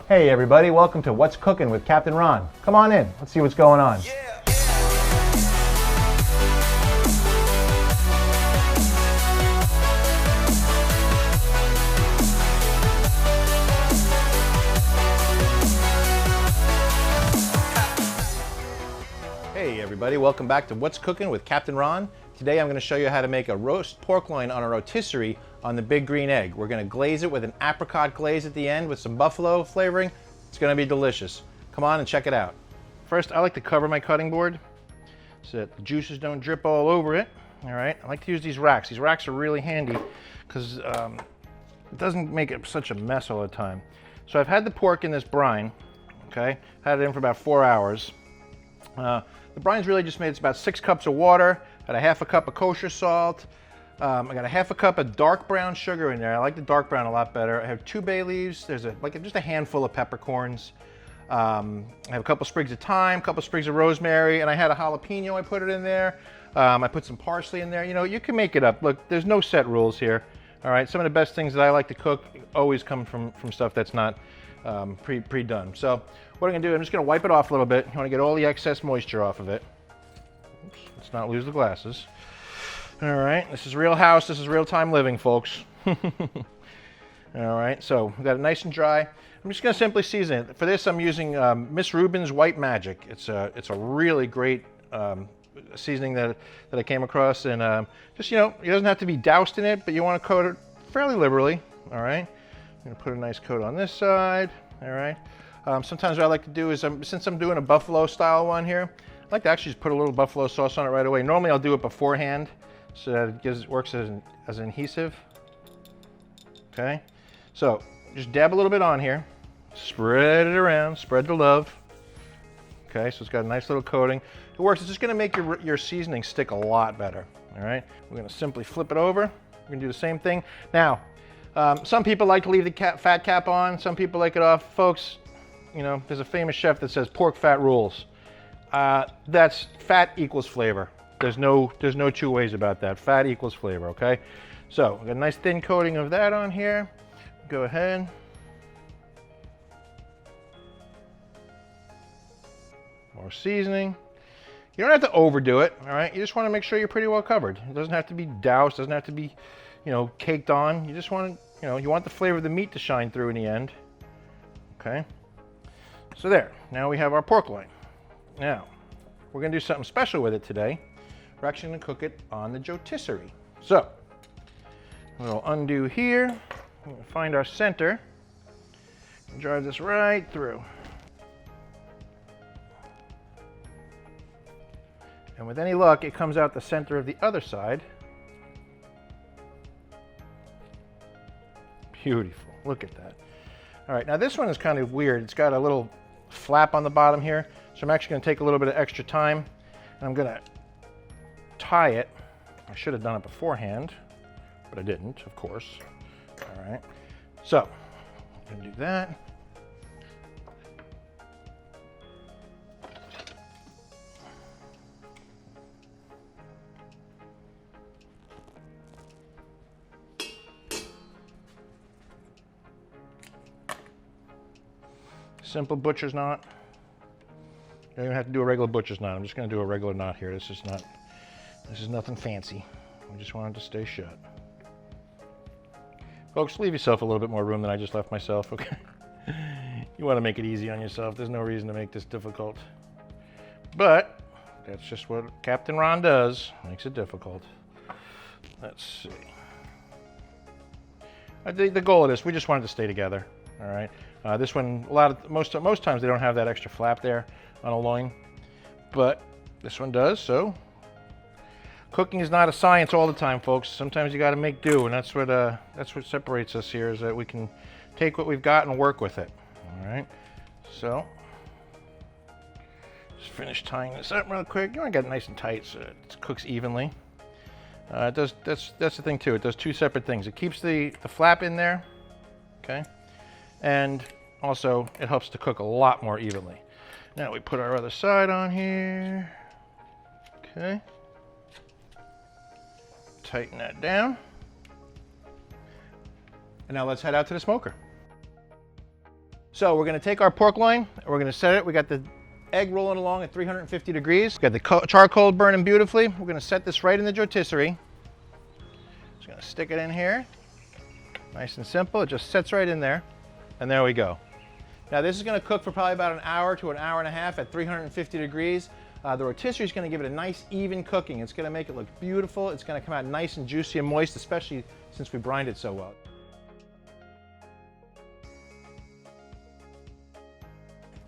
Hey everybody, welcome to What's Cooking with Captain Ron. Come on in, let's see what's going on. Hey everybody, welcome back to What's Cooking with Captain Ron. Today I'm going to show you how to make a roast pork loin on a rotisserie on the big green egg. We're going to glaze it with an apricot glaze at the end with some buffalo flavoring. It's going to be delicious. Come on and check it out. First, I like to cover my cutting board so that the juices don't drip all over it. All right, I like to use these racks. These racks are really handy because it doesn't make it such a mess all the time. So I've had the pork in this brine, okay? Had it in for about 4 hours. The brine's really just made, it's about 6 cups of water, got a half a cup of kosher salt, I got a half a cup of dark brown sugar in there. I like the dark brown a lot better. I have 2 bay leaves, there's just a handful of peppercorns. I have a couple sprigs of thyme, a couple sprigs of rosemary, and I had a jalapeno, I put it in there. I put some parsley in there. You know, you can make it up. Look, there's no set rules here. All right, some of the best things that I like to cook always come from stuff that's not pre-done. So what I'm gonna do, I'm just gonna wipe it off a little bit. You wanna get all the excess moisture off of it. Oops, let's not lose the glasses. All right, this is real house, this is real time living, folks. All right, so we've got it nice and dry. I'm just gonna simply season it. For this, I'm using Miss Rubin's White Magic. It's a really great seasoning that I came across, and just, you know, it doesn't have to be doused in it, but you wanna coat it fairly liberally, all right? I'm gonna put a nice coat on this side, all right? Sometimes what I like to do is, since I'm doing a buffalo style one here, I like to actually just put a little buffalo sauce on it right away. Normally I'll do it beforehand so that it works as an adhesive, okay? So just dab a little bit on here, spread it around, spread the love, okay? So it's got a nice little coating. It works, it's just gonna make your seasoning stick a lot better, all right? We're gonna simply flip it over. We're gonna do the same thing. Now, some people like to leave the fat cap on, some people like it off. Folks, you know, there's a famous chef that says pork fat rules. That's fat equals flavor. There's no 2 ways about that. Fat equals flavor, okay? So, we got a nice thin coating of that on here. Go ahead. More seasoning. You don't have to overdo it, all right? You just want to make sure you're pretty well covered. It doesn't have to be doused, doesn't have to be, you know, caked on. You just want to, you know, you want the flavor of the meat to shine through in the end. Okay. So there, now we have our pork loin. Now, we're gonna do something special with it today. We're actually gonna cook it on the rotisserie. So, we'll undo here. We'll find our center. Drive this right through. And with any luck, it comes out the center of the other side. Beautiful, look at that. All right, now this one is kind of weird. It's got a little flap on the bottom here. So I'm actually gonna take a little bit of extra time and I'm gonna tie it. I should have done it beforehand, but I didn't, of course. All right, so I'm gonna do that. Simple butcher's knot. You don't even have to do a regular butcher's knot. I'm just going to do a regular knot here. This is nothing fancy. I just want it to stay shut. Folks, leave yourself a little bit more room than I just left myself, okay? You want to make it easy on yourself. There's no reason to make this difficult. But that's just what Captain Ron does. Makes it difficult. Let's see. The goal of this, we just want it to stay together. All right. This one, most times they don't have that extra flap there on a loin, but this one does. So, cooking is not a science all the time, folks. Sometimes you got to make do, and that's what separates us here, is that we can take what we've got and work with it. All right. So, just finish tying this up real quick. You want to get it nice and tight so it cooks evenly. That's the thing too. It does 2 separate things. It keeps the flap in there, okay, and also it helps to cook a lot more evenly. Now we put our other side on here, okay. Tighten that down, and now let's head out to the smoker. So we're gonna take our pork loin, and we're gonna set it. We got the egg rolling along at 350 degrees. We got the charcoal burning beautifully. We're gonna set this right in the rotisserie. Just gonna stick it in here. Nice and simple, it just sets right in there. And there we go. Now this is gonna cook for probably about an hour to an hour and a half at 350 degrees. The rotisserie is gonna give it a nice even cooking. It's gonna make it look beautiful. It's gonna come out nice and juicy and moist, especially since we brined it so well.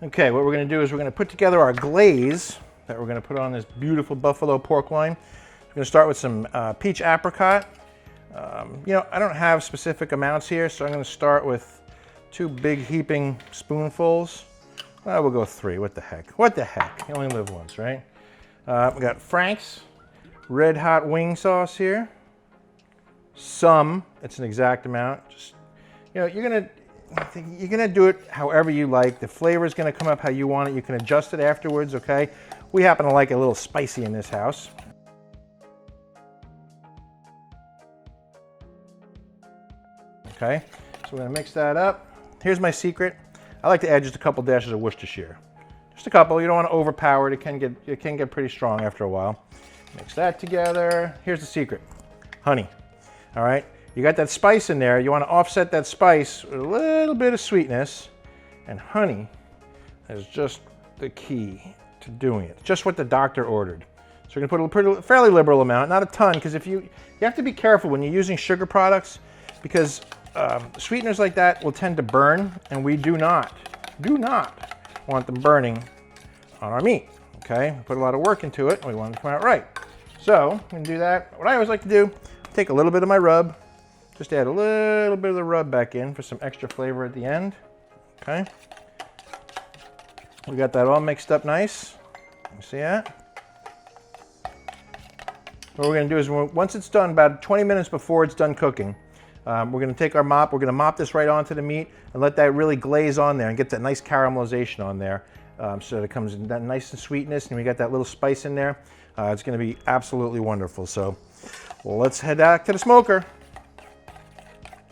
Okay, what we're gonna do is we're gonna put together our glaze that we're gonna put on this beautiful buffalo pork loin. We're gonna start with some peach apricot. You know, I don't have specific amounts here, so I'm gonna start with 2 big heaping spoonfuls. Well, we'll go 3, what the heck? What the heck? You only live once, right? We got Frank's red hot wing sauce here. Some, it's an exact amount. Just, you know, you're gonna do it however you like. The flavor is gonna come up how you want it. You can adjust it afterwards, okay? We happen to like it a little spicy in this house. Okay, so we're gonna mix that up. Here's my secret. I like to add just a couple dashes of Worcestershire. Just a couple, you don't wanna overpower it. It can get pretty strong after a while. Mix that together. Here's the secret, honey, all right? You got that spice in there. You wanna offset that spice with a little bit of sweetness, and honey is just the key to doing it. It's just what the doctor ordered. So we're gonna put a fairly liberal amount, not a ton, because you have to be careful when you're using sugar products, because sweeteners like that will tend to burn, and we do not want them burning on our meat, okay? We put a lot of work into it, and we want it to come out right. So, I'm gonna do that. What I always like to do, take a little bit of my rub, just add a little bit of the rub back in for some extra flavor at the end, okay? We got that all mixed up nice. You see that? What we're gonna do is, once it's done, about 20 minutes before it's done cooking, we're gonna take our mop, we're gonna mop this right onto the meat and let that really glaze on there and get that nice caramelization on there, so that it comes in that nice and sweetness, and we got that little spice in there. It's gonna be absolutely wonderful. So, well, let's head back to the smoker.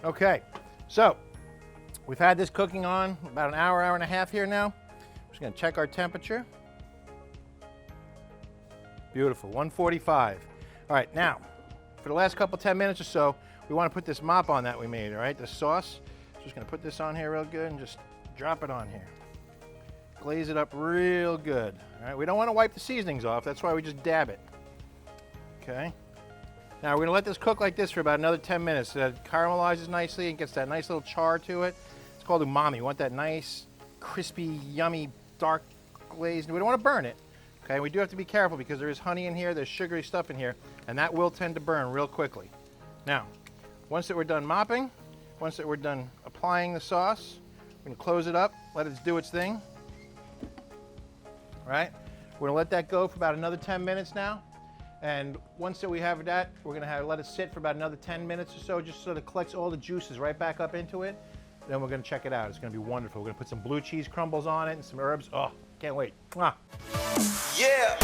Okay, so we've had this cooking on about an hour, hour and a half here now. We're just gonna check our temperature. Beautiful, 145. All right, now, for the last couple 10 minutes or so, we want to put this mop on that we made, all right? The sauce. So just gonna put this on here real good and just drop it on here. Glaze it up real good, all right? We don't want to wipe the seasonings off. That's why we just dab it, okay? Now we're gonna let this cook like this for about another 10 minutes so that it caramelizes nicely and gets that nice little char to it. It's called umami. We want that nice, crispy, yummy, dark glaze. We don't want to burn it, okay? We do have to be careful because there is honey in here, there's sugary stuff in here, and that will tend to burn real quickly. Now, once that we're done mopping, once that we're done applying the sauce, we're gonna close it up, let it do its thing. All right, we're gonna let that go for about another 10 minutes now. And once that we have that, we're gonna let it sit for about another 10 minutes or so, just so that it collects all the juices right back up into it. Then we're gonna check it out. It's gonna be wonderful. We're gonna put some blue cheese crumbles on it and some herbs. Oh, can't wait. Mwah. Yeah.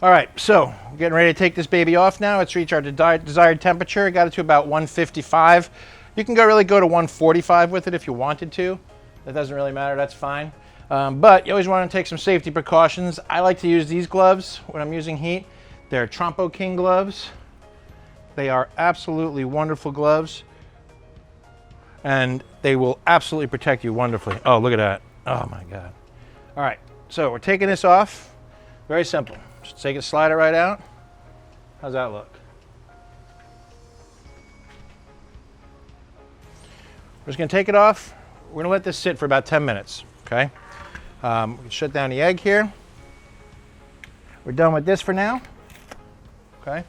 All right, so we're getting ready to take this baby off now. It's reached our desired temperature. I got it to about 155. You can really go to 145 with it if you wanted to. That doesn't really matter, that's fine. But you always want to take some safety precautions. I like to use these gloves when I'm using heat. They're Trompo King gloves. They are absolutely wonderful gloves. And they will absolutely protect you wonderfully. Oh, look at that. Oh my God. All right, so we're taking this off. Very simple. Just take it, slide it right out. How's that look? We're just gonna take it off. We're gonna let this sit for about 10 minutes, okay? We can shut down the egg here. We're done with this for now, okay?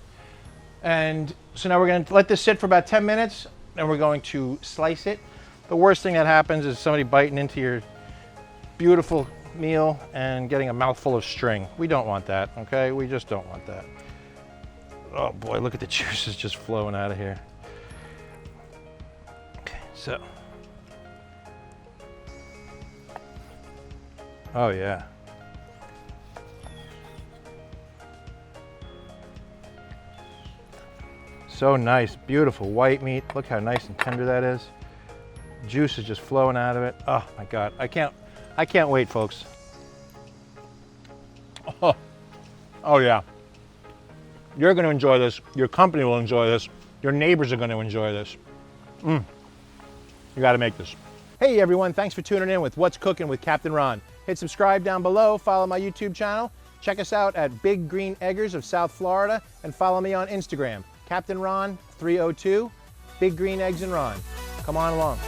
And so now we're gonna let this sit for about 10 minutes, and we're going to slice it. The worst thing that happens is somebody biting into your beautiful meal and getting a mouthful of string. We don't want that, okay? We just don't want that. Oh boy, look at the juices just flowing out of here. Okay, so. Oh yeah. So nice, beautiful white meat. Look how nice and tender that is. Juice is just flowing out of it. Oh my God, I can't wait, folks. Oh yeah. You're gonna enjoy this. Your company will enjoy this. Your neighbors are gonna enjoy this. You gotta make this. Hey everyone, thanks for tuning in with What's Cooking with Captain Ron. Hit subscribe down below, follow my YouTube channel. Check us out at Big Green Eggers of South Florida and follow me on Instagram, Captain Ron 302, Big Green Eggs and Ron. Come on along.